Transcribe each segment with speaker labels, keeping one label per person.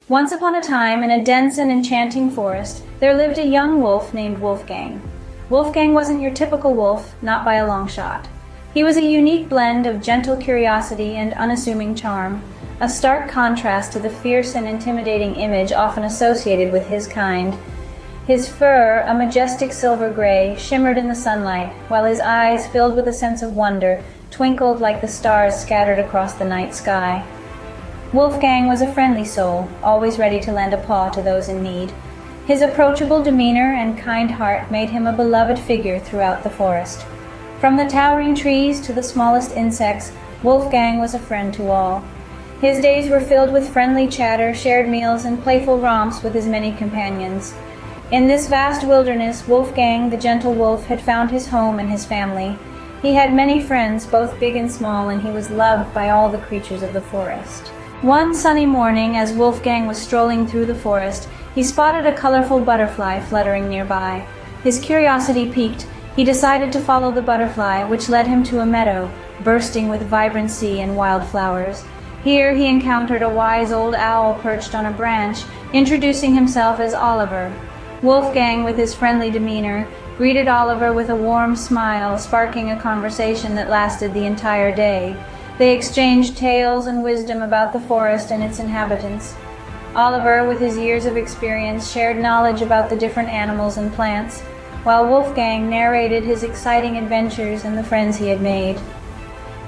Speaker 1: Once upon a time, in a dense and enchanting forest, there lived a young wolf named Wolfgang. Wolfgang wasn't your typical wolf, not by a long shot. He was a unique blend of gentle curiosity and unassuming charm, a stark contrast to the fierce and intimidating image often associated with his kind. His fur, a majestic silver gray, shimmered in the sunlight, while his eyes, filled with a sense of wonder, twinkled like the stars scattered across the night sky. Wolfgang was a friendly soul, always ready to lend a paw to those in need. His approachable demeanor and kind heart made him a beloved figure throughout the forest. From the towering trees to the smallest insects, Wolfgang was a friend to all. His days were filled with friendly chatter, shared meals, and playful romps with his many companions. In this vast wilderness, Wolfgang, the gentle wolf, had found his home and his family. He had many friends, both big and small, and he was loved by all the creatures of the forest. One sunny morning, as Wolfgang was strolling through the forest, he spotted a colorful butterfly fluttering nearby. His curiosity piqued. He decided to follow the butterfly, which led him to a meadow, bursting with vibrancy and wildflowers. Here he encountered a wise old owl perched on a branch, introducing himself as Oliver. Wolfgang, with his friendly demeanor, greeted Oliver with a warm smile, sparking a conversation that lasted the entire day. They exchanged tales and wisdom about the forest and its inhabitants. Oliver, with his years of experience, shared knowledge about the different animals and plants, while Wolfgang narrated his exciting adventures and the friends he had made.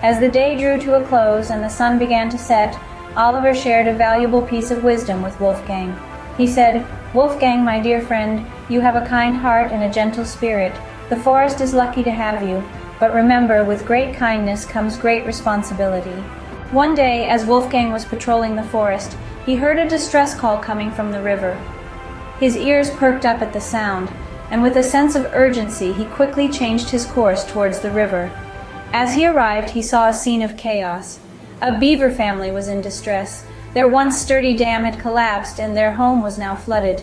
Speaker 1: As the day drew to a close and the sun began to set, Oliver shared a valuable piece of wisdom with Wolfgang. He said, "Wolfgang, my dear friend, you have a kind heart and a gentle spirit. The forest is lucky to have you. But remember, with great kindness comes great responsibility." One day, as Wolfgang was patrolling the forest, he heard a distress call coming from the river. His ears perked up at the sound, and with a sense of urgency, he quickly changed his course towards the river. As he arrived, he saw a scene of chaos. A beaver family was in distress. Their once sturdy dam had collapsed, and their home was now flooded.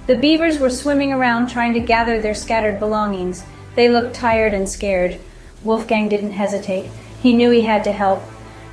Speaker 1: The beavers were swimming around trying to gather their scattered belongings. They looked tired and scared. Wolfgang didn't hesitate. He knew he had to help.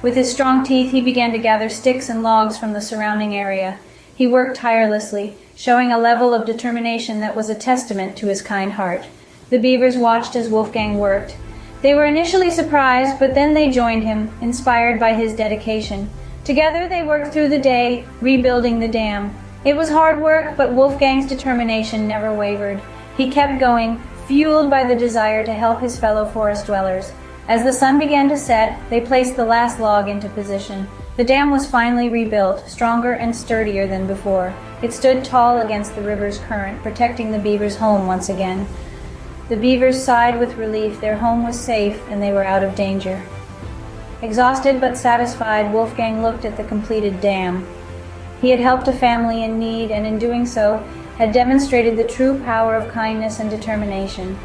Speaker 1: With his strong teeth, he began to gather sticks and logs from the surrounding area. He worked tirelessly, showing a level of determination that was a testament to his kind heart. The beavers watched as Wolfgang worked. They were initially surprised, but then they joined him, inspired by his dedication. Together they worked through the day, rebuilding the dam. It was hard work, but Wolfgang's determination never wavered. He kept going, fueled by the desire to help his fellow forest dwellers. As the sun began to set, they placed the last log into position. The dam was finally rebuilt, stronger and sturdier than before. It stood tall against the river's current, protecting the beavers' home once again. The beavers sighed with relief. Their home was safe, and they were out of danger. Exhausted but satisfied, Wolfgang looked at the completed dam. He had helped a family in need, and in doing so, had demonstrated the true power of kindness and determination.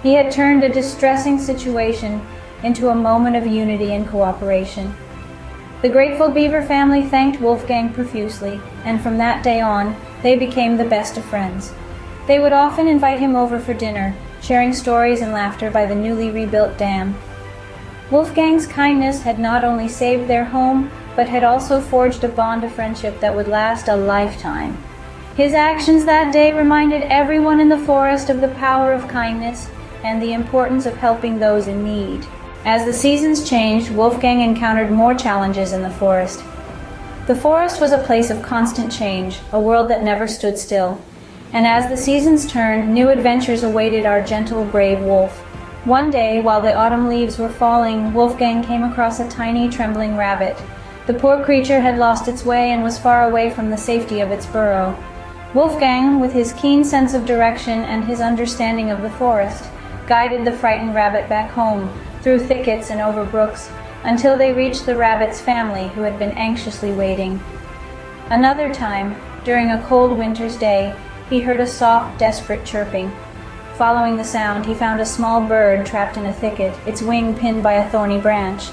Speaker 1: He had turned a distressing situation into a moment of unity and cooperation. The grateful beaver family thanked Wolfgang profusely, and from that day on, they became the best of friends. They would often invite him over for dinner, sharing stories and laughter by the newly rebuilt dam. Wolfgang's kindness had not only saved their home, but had also forged a bond of friendship that would last a lifetime. His actions that day reminded everyone in the forest of the power of kindness and the importance of helping those in need. As the seasons changed, Wolfgang encountered more challenges in the forest. The forest was a place of constant change, a world that never stood still. And as the seasons turned, new adventures awaited our gentle, brave wolf. One day, while the autumn leaves were falling, Wolfgang came across a tiny, trembling rabbit. The poor creature had lost its way and was far away from the safety of its burrow. Wolfgang, with his keen sense of direction and his understanding of the forest, guided the frightened rabbit back home, through thickets and over brooks, until they reached the rabbit's family, who had been anxiously waiting. Another time, during a cold winter's day, he heard a soft, desperate chirping. Following the sound, he found a small bird trapped in a thicket, its wing pinned by a thorny branch.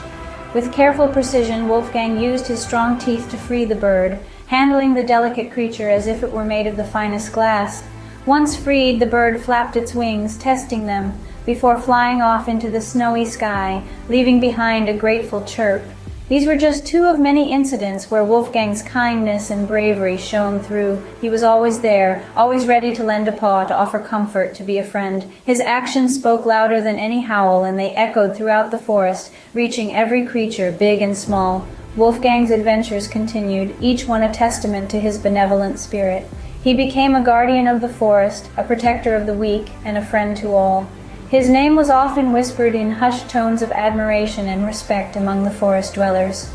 Speaker 1: With careful precision, Wolfgang used his strong teeth to free the bird, handling the delicate creature as if it were made of the finest glass. Once freed, the bird flapped its wings, testing them, before flying off into the snowy sky, leaving behind a grateful chirp. These were just two of many incidents where Wolfgang's kindness and bravery shone through. He was always there, always ready to lend a paw, to offer comfort, to be a friend. His actions spoke louder than any howl, and they echoed throughout the forest, reaching every creature, big and small. Wolfgang's adventures continued, each one a testament to his benevolent spirit. He became a guardian of the forest, a protector of the weak, and a friend to all. His name was often whispered in hushed tones of admiration and respect among the forest dwellers.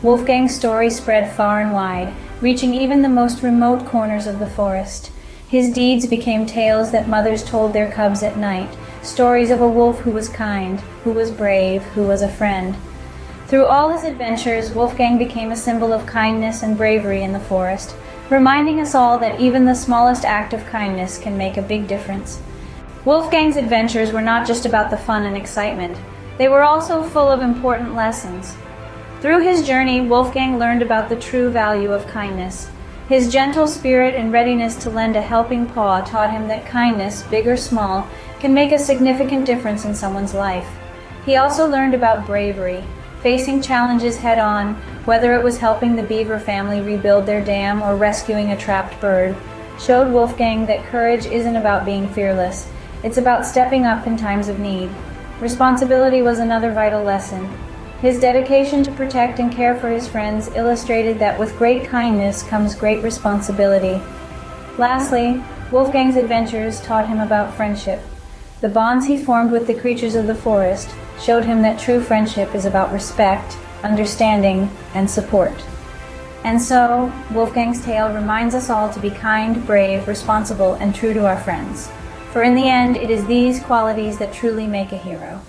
Speaker 1: Wolfgang's story spread far and wide, reaching even the most remote corners of the forest. His deeds became tales that mothers told their cubs at night, stories of a wolf who was kind, who was brave, who was a friend. Through all his adventures, Wolfgang became a symbol of kindness and bravery in the forest, reminding us all that even the smallest act of kindness can make a big difference. Wolfgang's adventures were not just about the fun and excitement. They were also full of important lessons. Through his journey, Wolfgang learned about the true value of kindness. His gentle spirit and readiness to lend a helping paw taught him that kindness, big or small, can make a significant difference in someone's life. He also learned about bravery, facing challenges head-on, whether it was helping the beaver family rebuild their dam or rescuing a trapped bird, showed Wolfgang that courage isn't about being fearless. It's about stepping up in times of need. Responsibility was another vital lesson. His dedication to protect and care for his friends illustrated that with great kindness comes great responsibility. Lastly, Wolfgang's adventures taught him about friendship. The bonds he formed with the creatures of the forest showed him that true friendship is about respect, understanding, and support. And so, Wolfgang's tale reminds us all to be kind, brave, responsible, and true to our friends. For in the end, it is these qualities that truly make a hero.